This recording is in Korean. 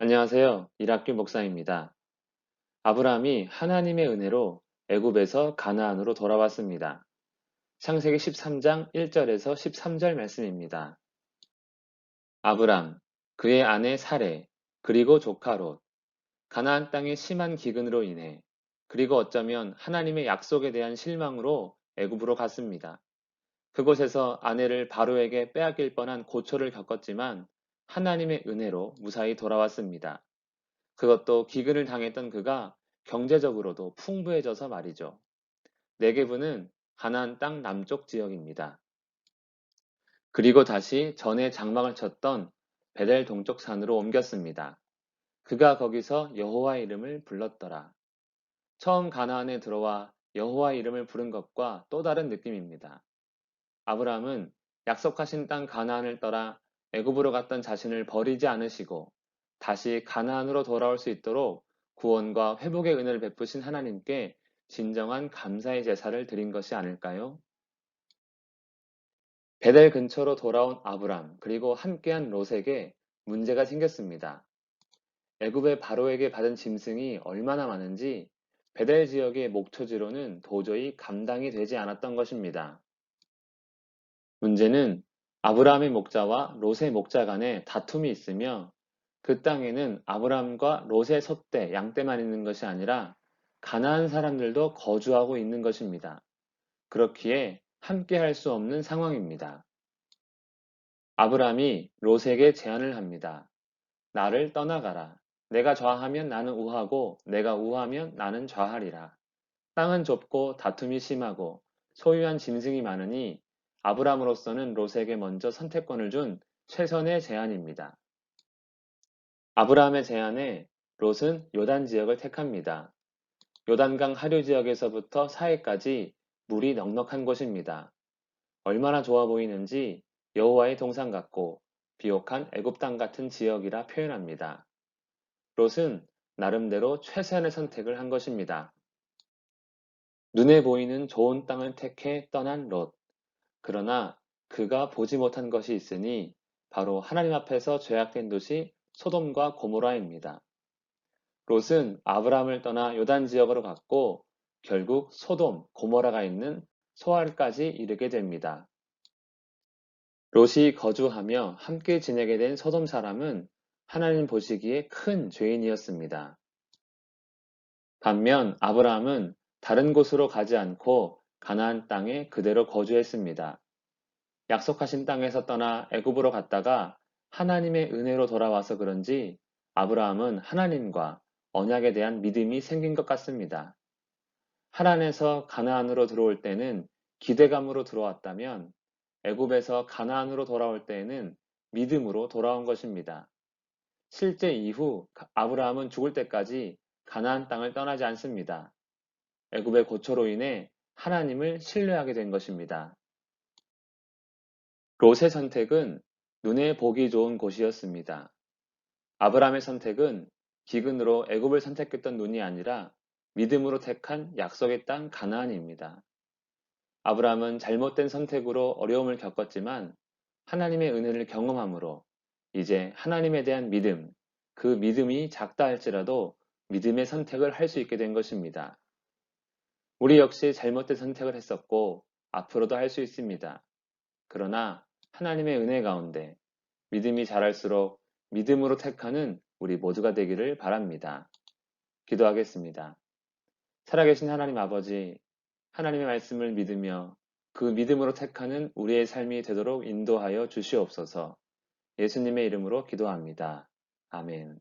안녕하세요. 이학규 목사입니다. 아브라함이 하나님의 은혜로 애굽에서 가나안으로 돌아왔습니다. 창세기 13장 1절에서 13절 말씀입니다. 아브람, 그의 아내 사레, 그리고 조카 롯, 가나안 땅의 심한 기근으로 인해 그리고 어쩌면 하나님의 약속에 대한 실망으로 애굽으로 갔습니다. 그곳에서 아내를 바로에게 빼앗길 뻔한 고초를 겪었지만 하나님의 은혜로 무사히 돌아왔습니다. 그것도 기근을 당했던 그가 경제적으로도 풍부해져서 말이죠. 네게브는 가나안 땅 남쪽 지역입니다. 그리고 다시 전에 장막을 쳤던 베델 동쪽 산으로 옮겼습니다. 그가 거기서 여호와 이름을 불렀더라. 처음 가나안에 들어와 여호와 이름을 부른 것과 또 다른 느낌입니다. 아브라함은 약속하신 땅 가나안을 떠나 애굽으로 갔던 자신을 버리지 않으시고 다시 가나안으로 돌아올 수 있도록 구원과 회복의 은혜를 베푸신 하나님께 진정한 감사의 제사를 드린 것이 아닐까요? 베델 근처로 돌아온 아브람 그리고 함께한 롯에게 문제가 생겼습니다. 애굽의 바로에게 받은 짐승이 얼마나 많은지 베델 지역의 목초지로는 도저히 감당이 되지 않았던 것입니다. 문제는 아브라함의 목자와 롯의 목자 간에 다툼이 있으며 그 땅에는 아브라함과 롯의 소떼, 양떼만 있는 것이 아니라 가나안 사람들도 거주하고 있는 것입니다. 그렇기에 함께 할 수 없는 상황입니다. 아브라함이 롯에게 제안을 합니다. 나를 떠나가라. 내가 좌하면 나는 우하고 내가 우하면 나는 좌하리라. 땅은 좁고 다툼이 심하고 소유한 짐승이 많으니 아브람으로서는 롯에게 먼저 선택권을 준 최선의 제안입니다. 아브라함의 제안에 롯은 요단 지역을 택합니다. 요단강 하류 지역에서부터 사해까지 물이 넉넉한 곳입니다. 얼마나 좋아 보이는지 여호와의 동산 같고 비옥한 애굽 땅 같은 지역이라 표현합니다. 롯은 나름대로 최선의 선택을 한 것입니다. 눈에 보이는 좋은 땅을 택해 떠난 롯. 그러나 그가 보지 못한 것이 있으니 바로 하나님 앞에서 죄악된 도시 소돔과 고모라입니다. 롯은 아브람을 떠나 요단 지역으로 갔고 결국 소돔, 고모라가 있는 소알까지 이르게 됩니다. 롯이 거주하며 함께 지내게 된 소돔 사람은 하나님 보시기에 큰 죄인이었습니다. 반면 아브라함은 다른 곳으로 가지 않고 가나안 땅에 그대로 거주했습니다. 약속하신 땅에서 떠나 애굽으로 갔다가 하나님의 은혜로 돌아와서 그런지 아브라함은 하나님과 언약에 대한 믿음이 생긴 것 같습니다. 하란에서 가나안으로 들어올 때는 기대감으로 들어왔다면 애굽에서 가나안으로 돌아올 때에는 믿음으로 돌아온 것입니다. 실제 이후 아브라함은 죽을 때까지 가나안 땅을 떠나지 않습니다. 애굽의 고초로 인해 하나님을 신뢰하게 된 것입니다. 롯의 선택은 눈에 보기 좋은 곳이었습니다. 아브라함의 선택은 기근으로 애굽을 선택했던 눈이 아니라 믿음으로 택한 약속의 땅 가나안입니다. 아브라함은 잘못된 선택으로 어려움을 겪었지만 하나님의 은혜를 경험함으로 이제 하나님에 대한 믿음, 그 믿음이 작다 할지라도 믿음의 선택을 할 수 있게 된 것입니다. 우리 역시 잘못된 선택을 했었고 앞으로도 할 수 있습니다. 그러나 하나님의 은혜 가운데 믿음이 자랄수록 믿음으로 택하는 우리 모두가 되기를 바랍니다. 기도하겠습니다. 살아계신 하나님 아버지, 하나님의 말씀을 믿으며 그 믿음으로 택하는 우리의 삶이 되도록 인도하여 주시옵소서. 예수님의 이름으로 기도합니다. 아멘.